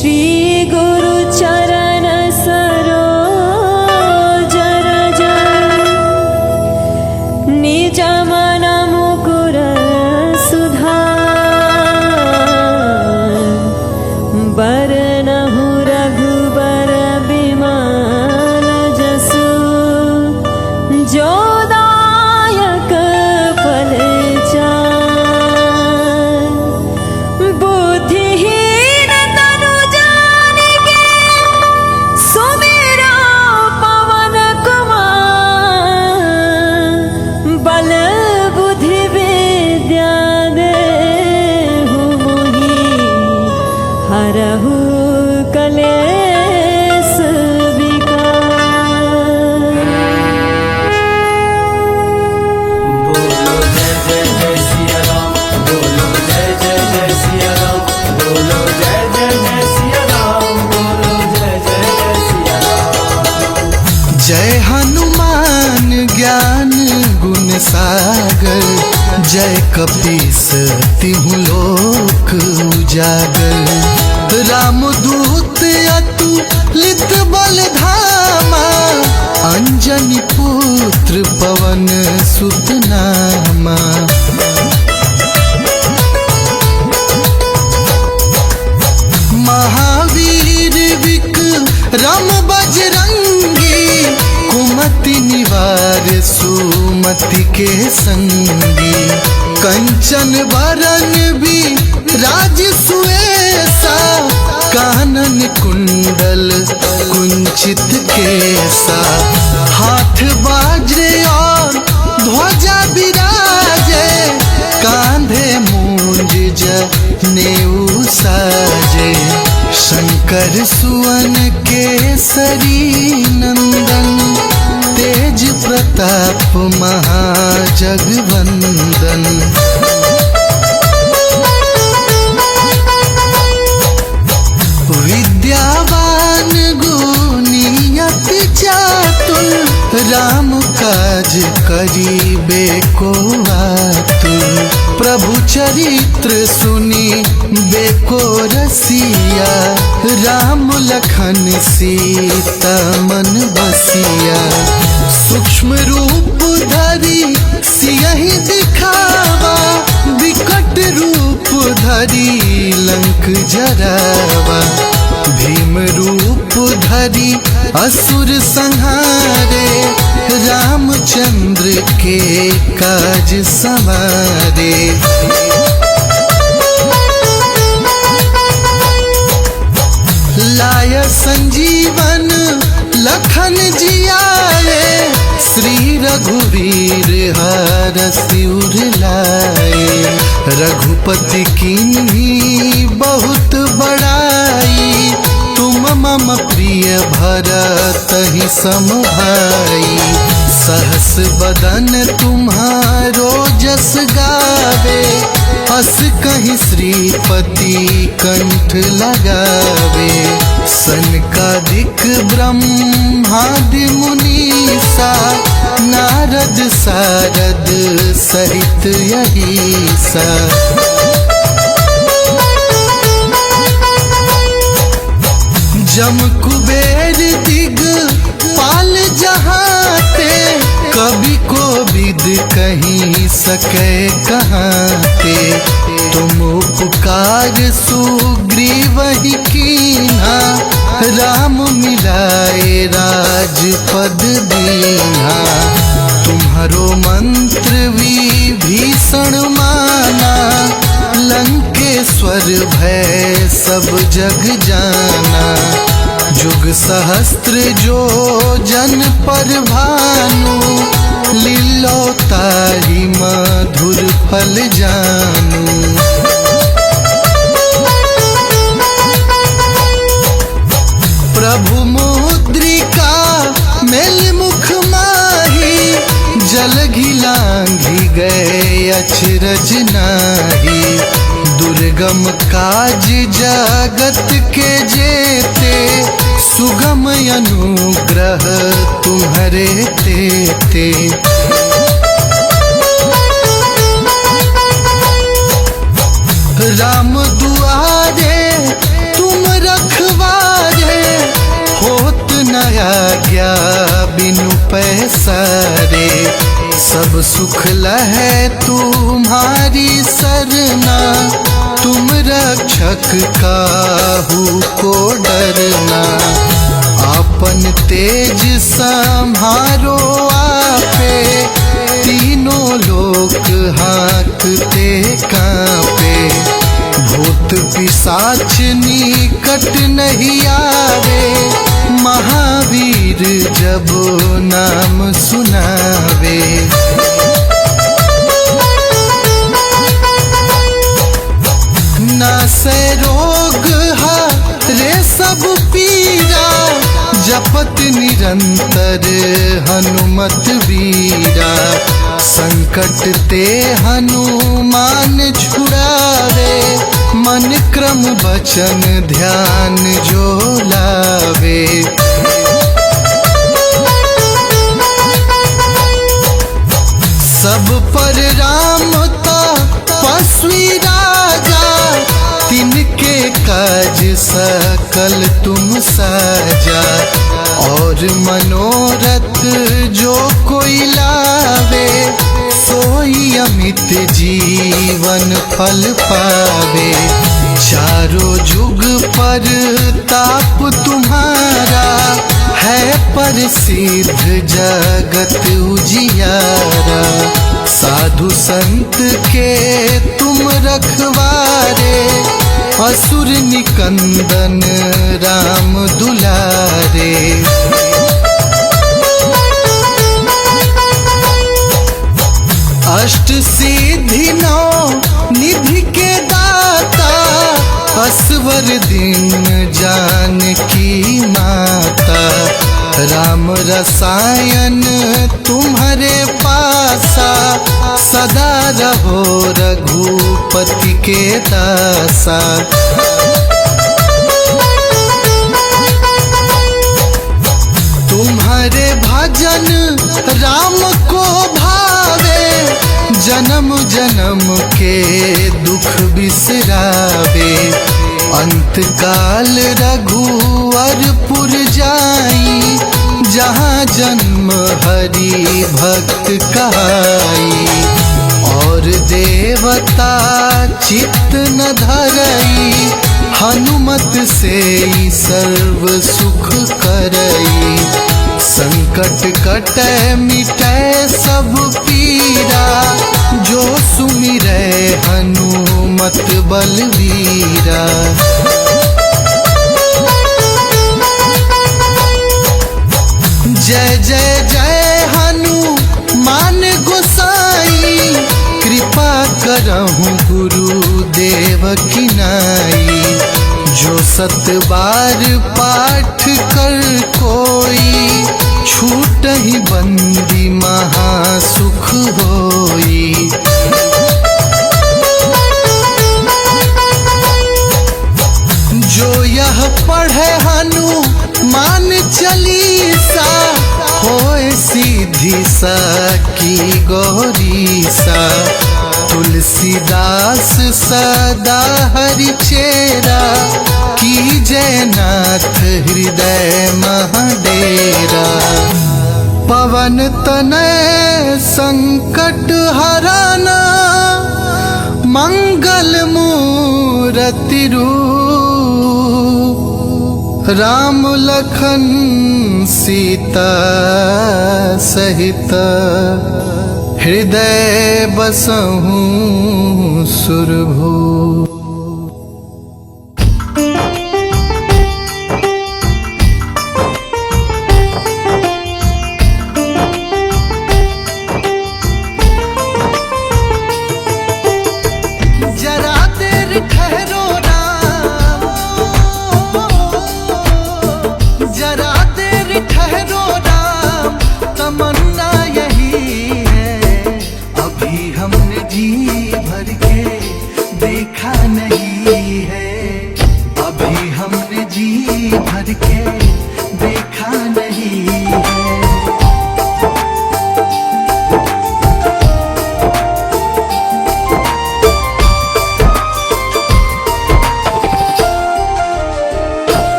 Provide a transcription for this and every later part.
श्री गुरु चरण सरोज रज निज मन मुकुर सुधार बरनहु रघुबर बिमल जसु जो दायक फल चार बुद्धिहीन तनु जानिके सुमिरो पवन कुमार बल बुद्धि विद्या देहु मोहि हरहु कलेश विकार। बोलो जय जय जय सिया राम, बोलो जय जय जय सिया राम, बोलो जय जय जय सिया राम, बोलो जय जय जय सिया राम। जय हनुमान ज्ञान गुण सागर, जय कपीस तिहु लोक उजागर। रामदूत अतुलित बल धामा, अंजनी पुत्र पवन सुत नामा। महावीर विक्रम बजरंगी, कुमति निवार सुमति के संगी। कंचन बरन भी राज सुएसा, कानन कुंडल कुंचित केसा। हाथ बाजे और ध्वजा विराजे, कांधे मूंज जनेऊ साजे। शंकर सुवन केसरी नंदन, तेज प्रताप महाजगवंदन। विद्यावान गुणी अति चातुर, राम काज करिबे को आतुर। प्रभु चरित्र सुनी बेको रसिया, राम लखन सीता मन बसिया। सूक्ष्म रूप धरि सियहि दिखावा, विकट रूप धरि लंक जरावा। भीम रूप धरि असुर संहारे, रामचंद्र के काज सवारे। लाय संजीवन लखन जियाए, श्री रघुवीर हरषि उर लाए। रघुपति कीन्ही बहुत बड़ाई, तुम मम प्रिय भरतहि सम भाई। सहस बदन तुम्हारो जस गावे, हस कहीं श्रीपति कंठ लगावे। सनकादिक ब्रह्मादि मुनीसा, नारद सारद सहित यहीसा। जम कुबेर दिग पाल जहाते, कभी को विद कहीं सके कहाते। तुम उपकार सुग्रीवहि कीन्हा, राम मिलाए राजपद दीन्हा। तुम्हारो मंत्र विभीषण माना, लंकेश्वर भय सब जग जाना। जुग सहस्त्र जो जन पर भानु, लीलो तारी मधुर फल जानू। प्रभु मुद्रिका मेल मुख माही, जल घिलांघि गए अचरज नाही। दुर्गम काज जगत के जेते, सुगम अनुग्रह तुम्हारे तेते। राम दुआरे तुम रख सुख लहे तुम्हारी सरना, तुम रक्षक काहू को डरना। आपन तेज संहारो आपे, तीनों लोक हाँकते कांपे। भूत पिशाच निकट नहीं आवे, महावीर जब नाम सुनावे। नासे रोग हरे सब पीरा, जपत निरंतर हनुमत वीरा। संकट ते हनुमान छुड़ावे, मन क्रम वचन ध्यान जो लावे। सब पर राम तपस्वी राजा, तिनके काज सकल तुम साजा। और मनोरथ जो कोई लावे, सोई अमित जीवन फल पावे। चारों जुग पर ताप तुम्हारा, है प्रसिद्ध जगत उजियारा। साधु संत के तुम रखवारे, असुर निकंदन राम दुलारे। अष्ट सिद्धि नौ निधि के दाता, असवर दिन जानकी माता। राम रसायन तुम्हारे पासा, सदा रहो रघुपति के दासा। तुम्हारे भजन राम को भावे, जन्म जन्म के दुख बिसरावे। अंत काल रघुवरपुर जाई, जहाँ जन्म हरि भक्त कहाई। और देवता चित्त न धरई, हनुमत से ही सर्व सुख करई। संकट कटै मिटै सब पीरा, जो सुमिरै हनुमत बलवीरा। जय जय जय हनुमान गोसाई, कृपा करहु गुरुदेव की नाई। जो सत बार पाठ कर कोई, छूट ही बंदी महासुख होई। जो यह पढ़े हनुमान चालीसा, होए सीधी सा की गौरीसा। तुलसीदास सदा हरि चेरा, की जयनाथ हृदय महाडेरा। पवन तनय संकट हराना, मंगल मूरति रूप। राम लखन सीता सहित, हृदय बसहु सुरभूप।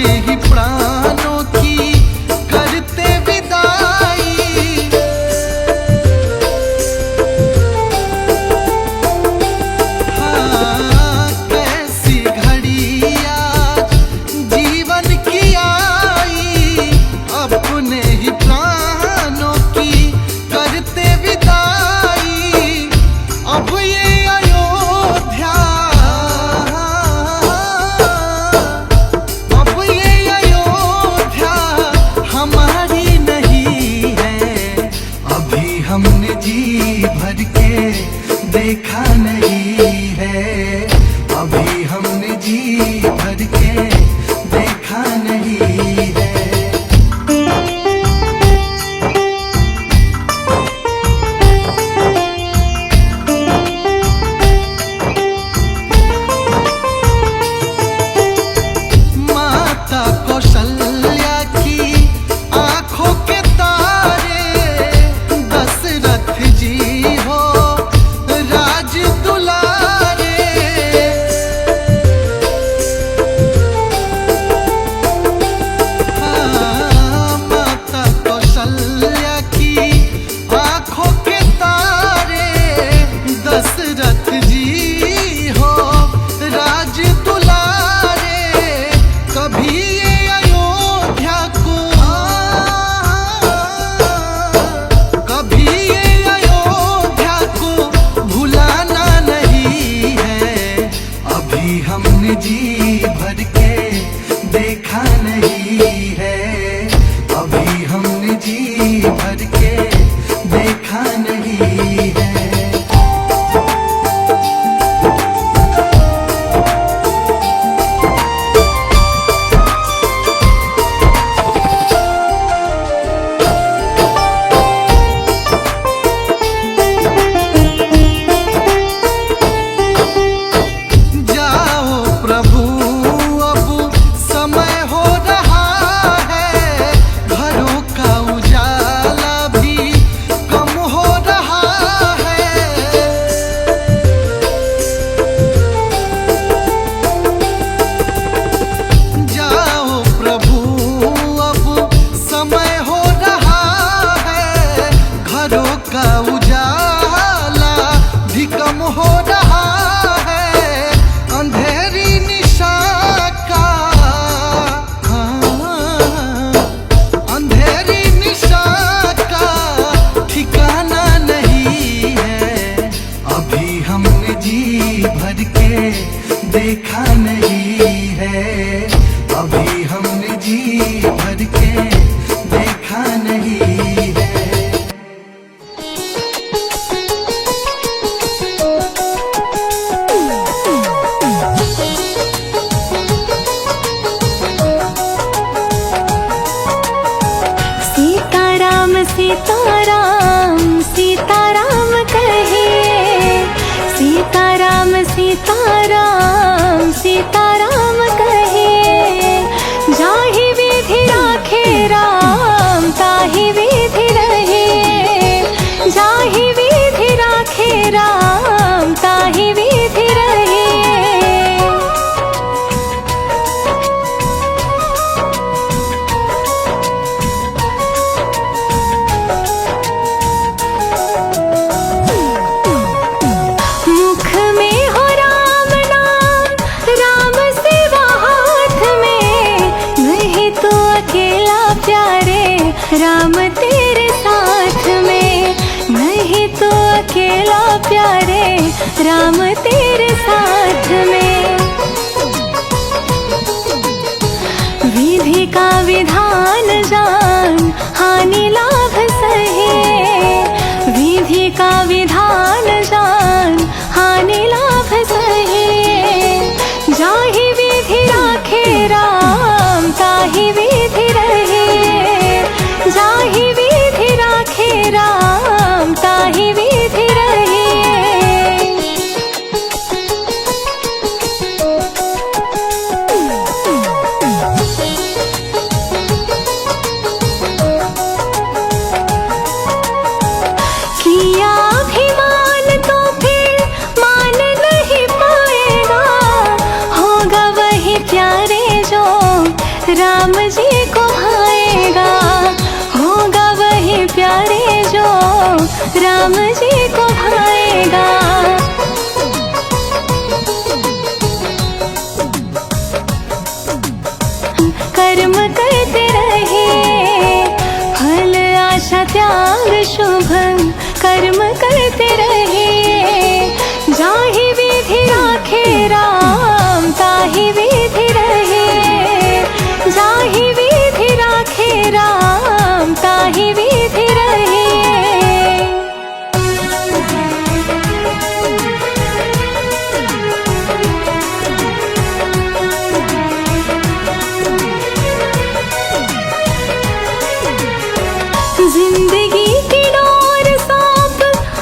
अपने ही प्राणों की करते विदाई। हाँ, कैसी घड़ी आज जीवन की आई, अपने ही प्राणों की करते विदाई। अब ये अयोध्या, अब ये अयोध्या हमारी नहीं है। अभी हमने जी भर के देखा नहीं है, अभी हमने जी भर के देखा नहीं है। माता कौशल्या की आंखों के तारे, दशरथ जी हो राज दुलारे। हाँ, माता कौशल्या की आंखों के तारे, दशरथ जी हो राज दुलारे। कभी ये अयोध्या को, कभी ये अयोध्या को भुलाना नहीं है। अभी हमने जी भर के देखा नहीं है, अभी हमने जी भर के देखा नहीं है। जाओ प्रभु अब समय हो रहा है, घरों का उजाला भी कम हो रहा है। जाओ प्रभु अब समय हो रहा है, घरों का उजाला भी कम हो रहा है। अंधेरी निशा का, अंधेरी निशा का ठिकाना नहीं है। अभी हमने जी भर के देखा नहीं है, अभी हमने जी भर के देखा नहीं है। सीताराम सीताराम सीताराम कहिए, सीताराम सीताराम सीताराम कहिए। जाहि विधि राखे राम ताहि विधि रहे, जाहि विधि राखे राम ताहि विधि रहे। मुख में हो राम नाम, राम सेवा हाथ में, नहीं तो अकेला प्यारे राम तेरे साथ में, नहीं तो अकेला प्यारे राम तेरे साथ में। विधि का विधान जान हानि लाभ सहे, विधि का विधान जान हानि लाभ सहे। जाहि विधि राखे राम ताहि विधि रहे, जाहि विधि राखे राम ताहि विधि रहे। किया अभिमान तो राम जी को भाएगा, होगा वही प्यारे जो राम जी को भाएगा। कर्म करते रहे, फल आशा त्याग शुभ कर्म करते रहे। जाहि विधि राखे राम ताहि विधि रहे, जाहि विधि राखे राम ताहि विधि रहे। जिंदगी की डोर सौंप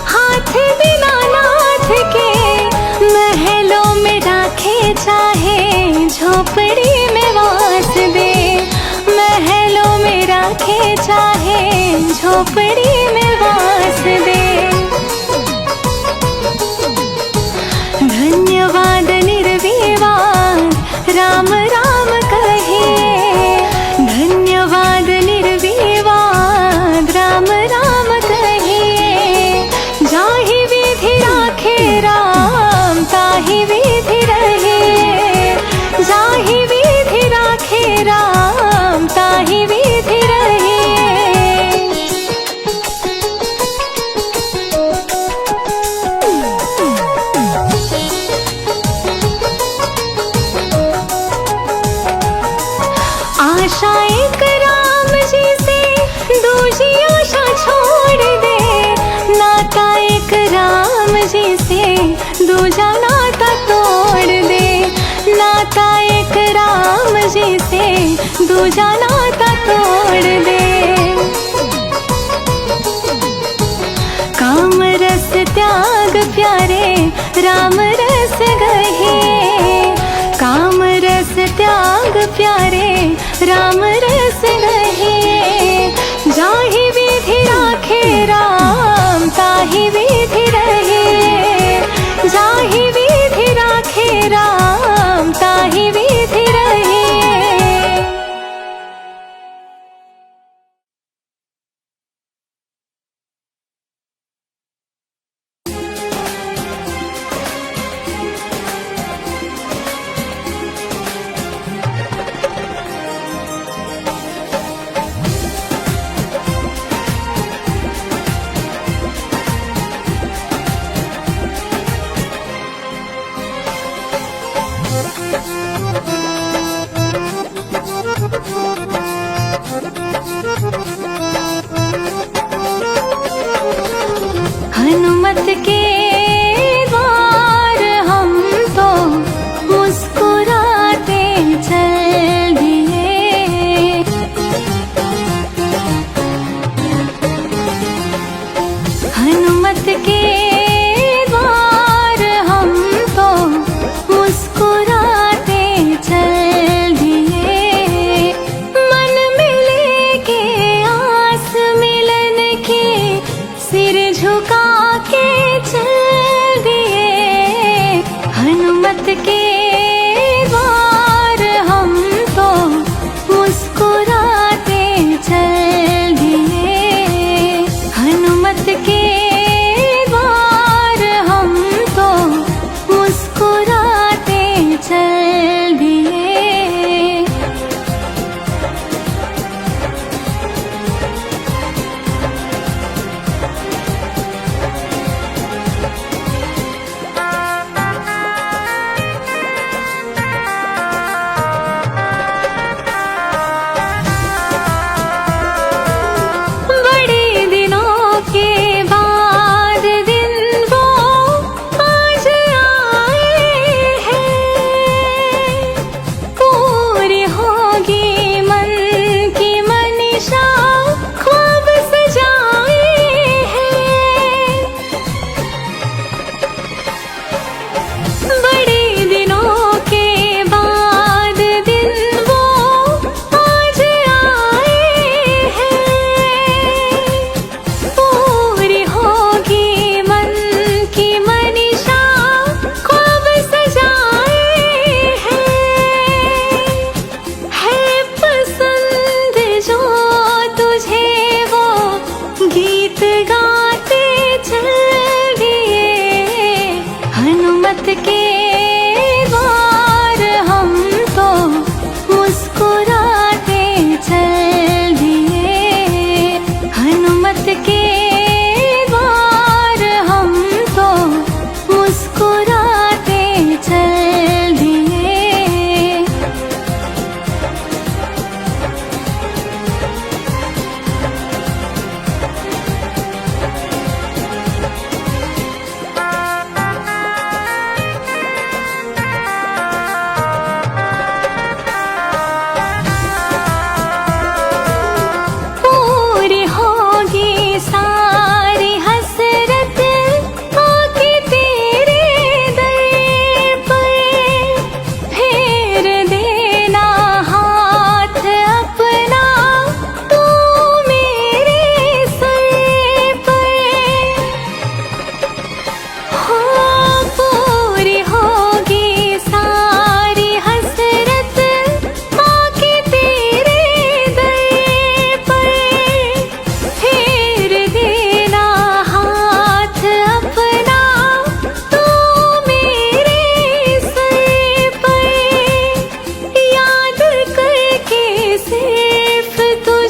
हाथ दीनानाथ के, महलों में राखे चाहे झोपड़ी में वास दे, महलों में राखे चाहे झोपड़ी में वास दे। धन्यवाद निर्विवाद राम राम कहे, धन्यवाद निर्विवाद राम राम कहे। जाहि विधि राखे राम ताहि विधि रहे, जाहि विधि राखे राम ताहि विधि रहे। आशा एक राम जी से दूजी आशा छोड़ दे, नाता एक राम जी से दूजा नाता तोड़ दे, नाता एक राम जी से दूजा नाता तोड़ दे। काम रस त्याग प्यारे राम रस गहे, काम रस त्याग प्यारे राम रस गहे। जाहि विधि राखे राम ताहि विधि रहे, जाहि विधि राखे राम ताहि विधि रहे।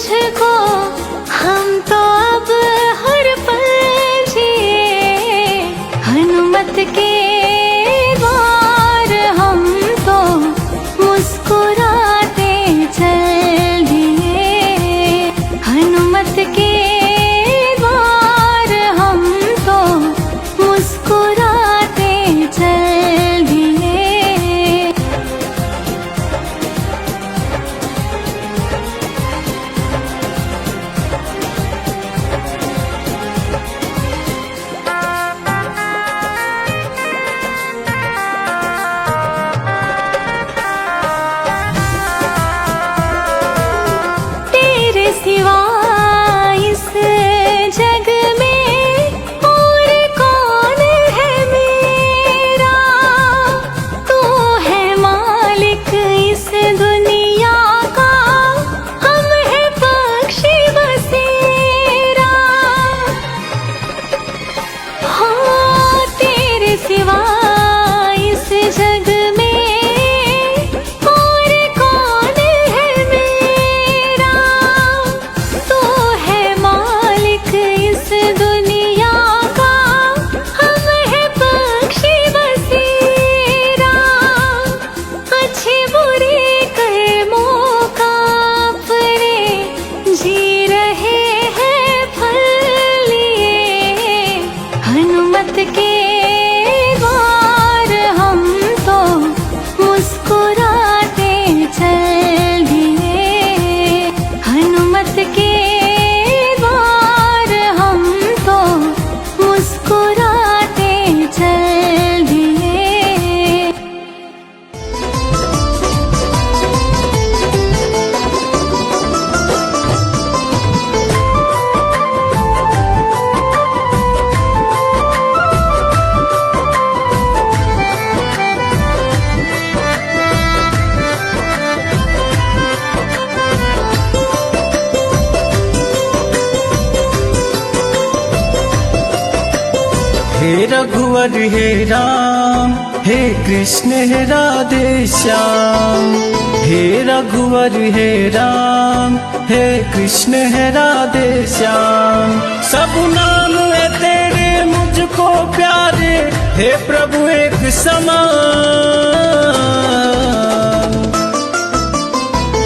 तुझको हम तो अब हर पल जिए, हनुमत के द्वार हम तो मुस्कुराते चल दिए, हनुमत के द्वार हम तो मुस्कुराते चल दिए। तेरे सिवा इस जग में और कौन है मेरा, तू है मालिक इस दुनिया का, हम है पक्षी बसेरा। हाँ तेरे सिवा इस जग में और कौन है मेरा, तू है मालिक इस दुनिया का, हम है पक्षी बसेरा। अच्छे बुरे कर्मों का अपने जी रहे हैं फल लिए, हनुमत के द्वार हम तो मुस्कुराते चल दिए, हनुमत के द्वार हम तो मुस्कुराते चल दिए। हे रघुवर हे राम, हे कृष्ण हे राधे श्याम। हे रघुवर हे राम, हे कृष्ण हे राधे श्याम। सब नाम है तेरे मुझको प्यारे, हे प्रभु एक समान।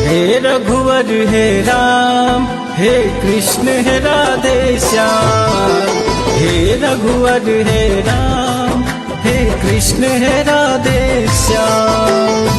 हे रघुवर हे राम, हे कृष्ण हे राधे श्याम। हे रघुवर हे राम, हे कृष्ण हे राधे श्याम।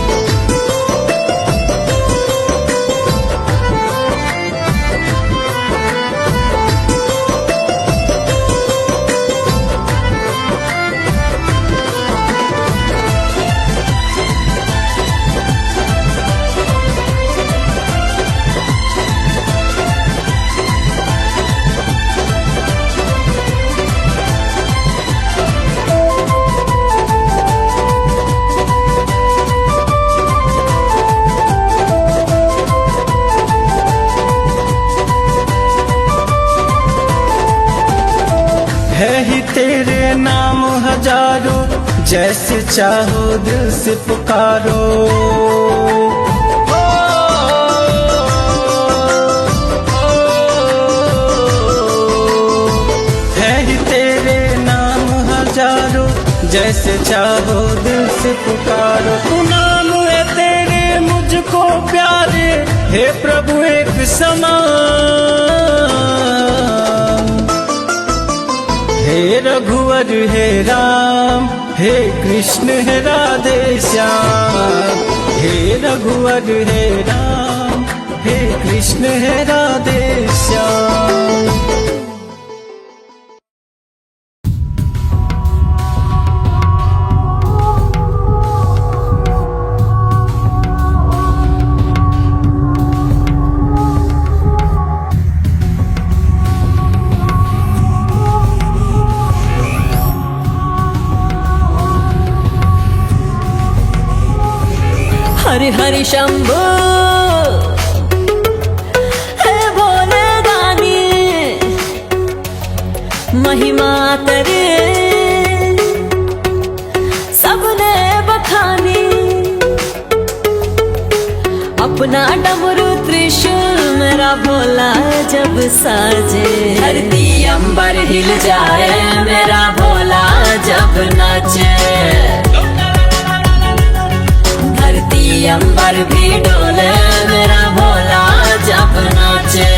है ही तेरे नाम हजारों, जैसे चाहो दिल से पुकारो। है ही तेरे नाम हजारों, जैसे चाहो दिल से पुकारो। तू नाम है तेरे मुझको प्यारे, हे प्रभु एक समान। हे रघुवर हे राम, हे कृष्ण हे राधे श्याम। हे रघुवर हे राम, हे कृष्ण हे राधे श्याम। हरि हरि शंभो, हे भोले दानी, महिमा तेरे सबने बखानी। अपना डमरू त्रिशूल मेरा भोला जब साजे। धरती अंबर हिल जाए मेरा भोला जब नाचे। धरती अंबर भी डोले मेरा भोला जब नाचे।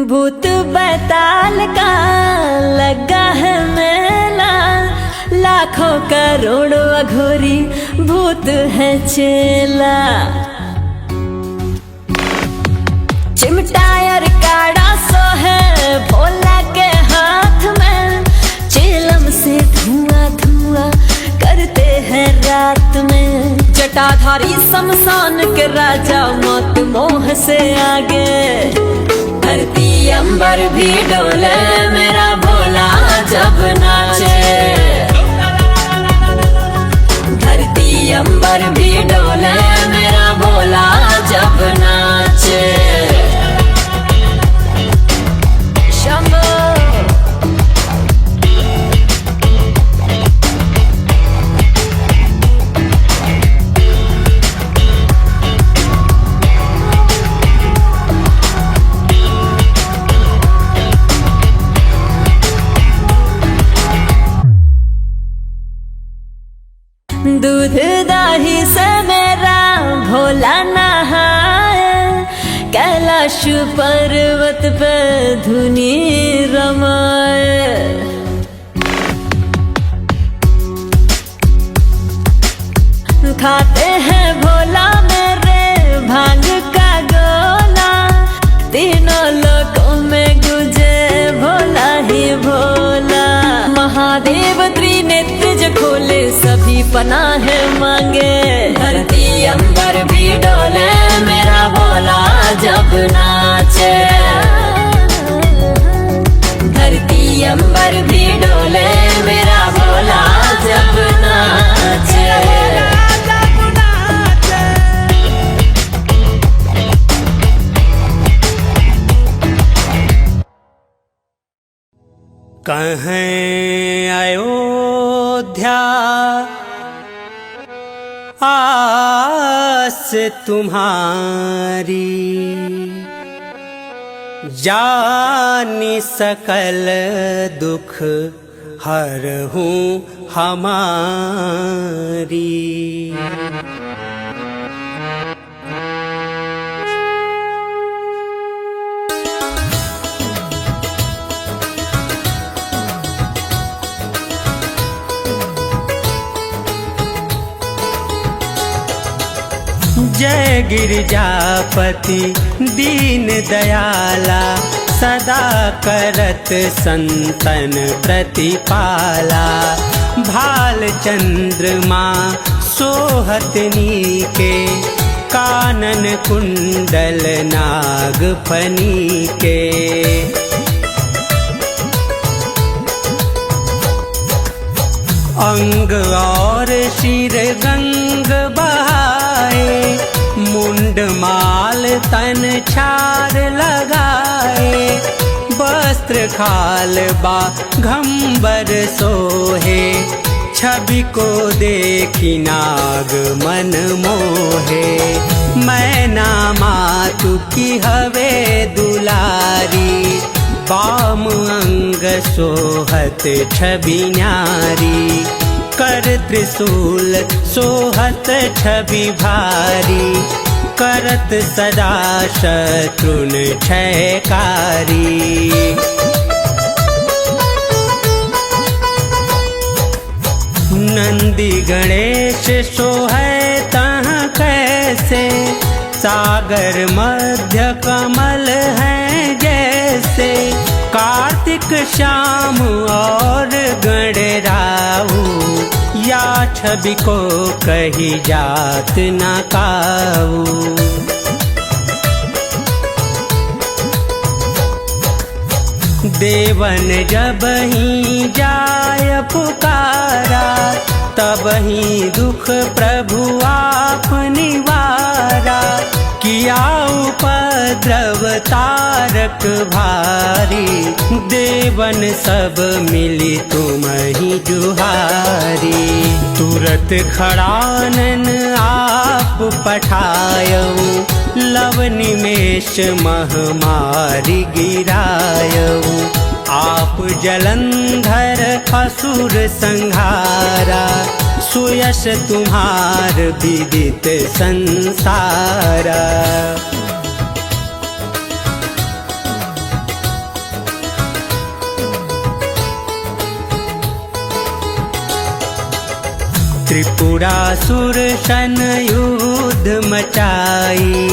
भूत बैताल का लगा है मेला, लाखों करोड़ों अघोरी भूत है चेला। चिमटा और काड़ा सो है भोला के हाथ में, चिलम से धुआं धुआं करते हैं रात में। जटाधारी शमशान के राजा मौत मोह से आगे। धरती अंबर भी डोले मेरा भोला जब नाचे। धरती अंबर भी डोले मेरा भोला जब नाचे। शंभो दूध दाही से मेरा भोला नहाए, कैलाश पर्वत पे धुनी रमाए। खाते हैं भोला मेरे भांग का गोला, तीनों लोकों में गुजे भोला ही भोला। महादेव त्रिनेत्र जो खोले सभी पनाह मांगे। धरती अंबर भी डोले मेरा भोला जब नाचे। धरती अंबर भी डोले मेरा भोला जब नाचे। कहें अयोध्या आस तुम्हारी, जानी सकल दुख हरहूँ हमारी। जय गिरिजापति दीन दयाला, सदा करत संतन प्रतिपाला। भाल चंद्रमा सोहतनी के, कानन कुंडल नागफनी के। अंग और शीर गंग बहाए, मुंड माल तन छार लगाए। वस्त्र खाल बा घंबर सोहे, छवि को देखी नाग मन मोहे। मैना मातु की हवे दुलारी, बाम अंग सोहत छवि न्यारी। कर त्रिशूल सोहत छवि भारी, करत सदा शत्रुन क्षयकारी। नंदी गणेश सोहै तहाँ कैसे, सागर मध्य कमल हैं जैसे। कार्तिक श्याम और गणराहु, या छवि को कही जात न काऊ। देवन जब ही जाय पुकारा, तब ही दुख प्रभु आप निवारा, किया उपद्रव तारक भारी, देवन सब मिली तुम ही जुहारी। तुरत खड़ानन आप पठायऊ, लव निमेष महामारी गिरायऊ। आप जलंधर असुर संहारा, सुयश तुम्हार विदित संसारा। त्रिपुरासुर सन युद्ध मचाई,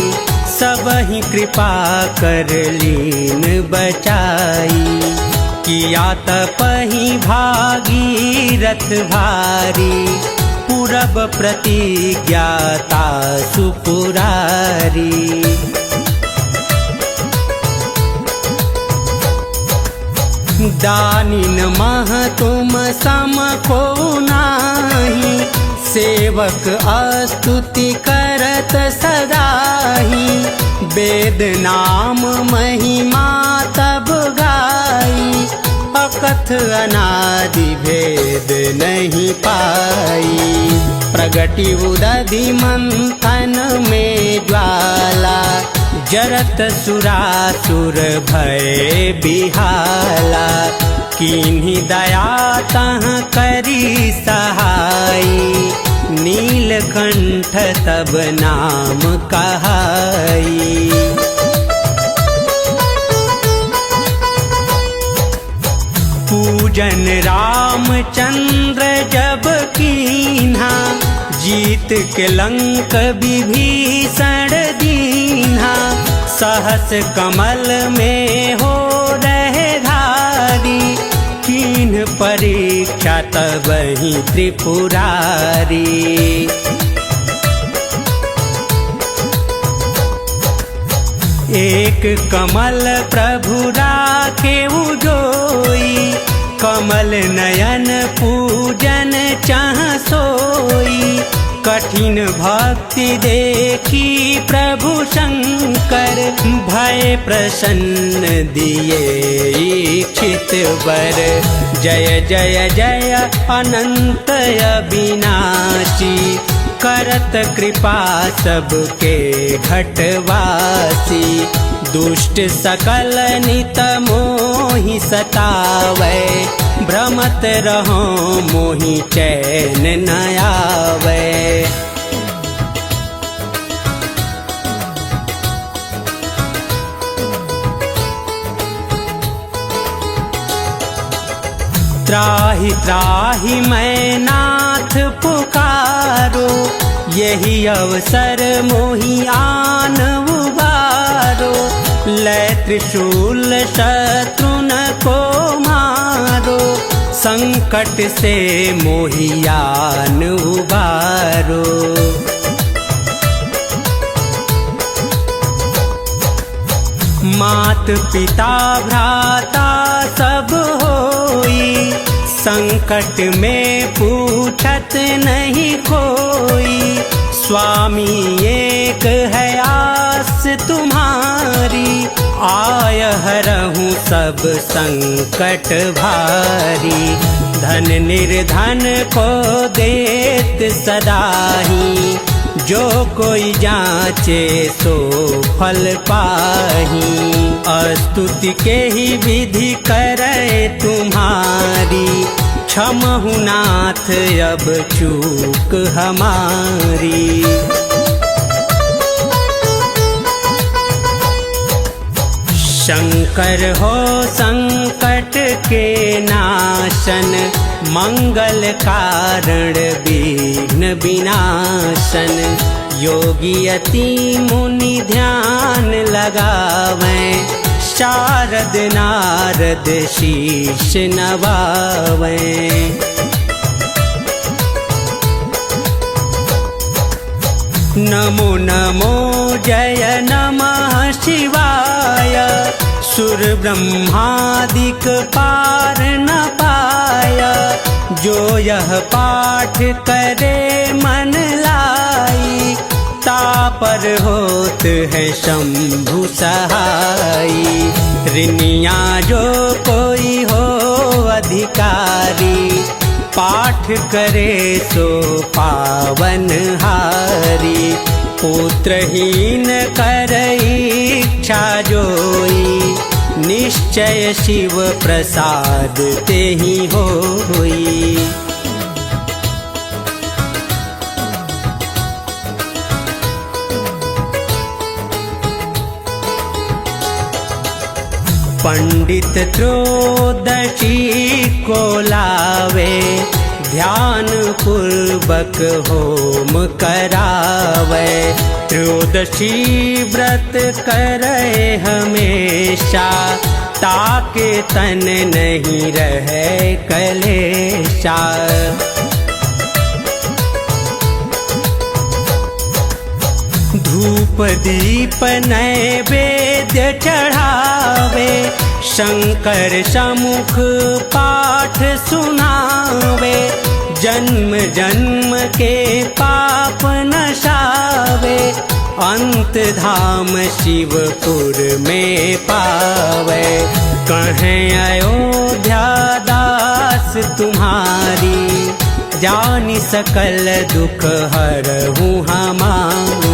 सब ही कृपा कर लीन बचाई। किया तपहि भागीरथ भारी, पूरब प्रतिज्ञाता सुपुरारी। दानिन मह तुम सम को नाही, सेवक स्तुति करत सदाही। वेद नाम महिमा तब गाई, अकथ अनादि भेद नहीं पाई। प्रगति उदधि मंथन में ज्वाला, जरत सुरासुर भय बिहाला। किन्हीं दया तह करी सहाई, नीलकंठ तब नाम कहाई। पूजन रामचंद्र जब कीन्हा, जीत के लंक विभीषण दीन्हा। सहस कमल में हो रहे धारी, कीन्ह परीक्षा तब ही त्रिपुरारी। एक कमल प्रभु राखे उजोई, कमल नयन पूजन चाह सोई। कठिन भक्ति देखी प्रभु शंकर, भय प्रसन्न दिए इच्छित वर। जय जय जय अनंत अविनाशी, करत कृपा सबके घटवासी। दुष्ट सकल नित मोहि सतावै, भ्रमत रहो मोहि चैन न आवे। त्राहि त्राहि मैं नाथ पुकारो, यही अवसर मोहि आन उबारो। लै त्रिशूल शत्रुन को मारो, संकट से मोहि आन उबारो। मात पिता भ्राता सब होई, संकट में पूछत नहीं कोई। स्वामी एक है आस तुम्हारी, आय हरहूँ सब संकट भारी। धन निर्धन को देत सदाही, जो कोई जाचे सो फल पाही। स्तुति के ही विधि करे तुम्हारी, क्षमहु नाथ अब चूक हमारी। शंकर हो संकट के नाशन, मंगल कारण विघ्न विनाशन। योगी यति मुनि ध्यान लगावें, शारद नारद शीश नवावें। नमो नमो जय नमः शिवाय, सुर ब्रह्मादिक पार न पाया। जो यह पाठ करे मन लाई, तापर होत है शंभु सहाई। ऋनिया जो कोई हो अधिकारी, पाठ करे सो पावन हारी। पुत्रहीन कर इच्छा जोई, निश्चय शिव प्रसाद तेहि होई। पंडित त्रयोदशी को लावे, ध्यान पूर्वक होम करावे। त्रयोदशी व्रत करे हमेशा, ताके तन नहीं रहे कलेशा। धूप दीप नैवेद्य चढ़ावे, शंकर समुख पाठ सुनावे। जन्म जन्म के पाप नशावे, अंत धाम शिवपुर में पावे। कहें अयोध्या दास तुम्हारी, जानि सकल दुख हरहु हमारी।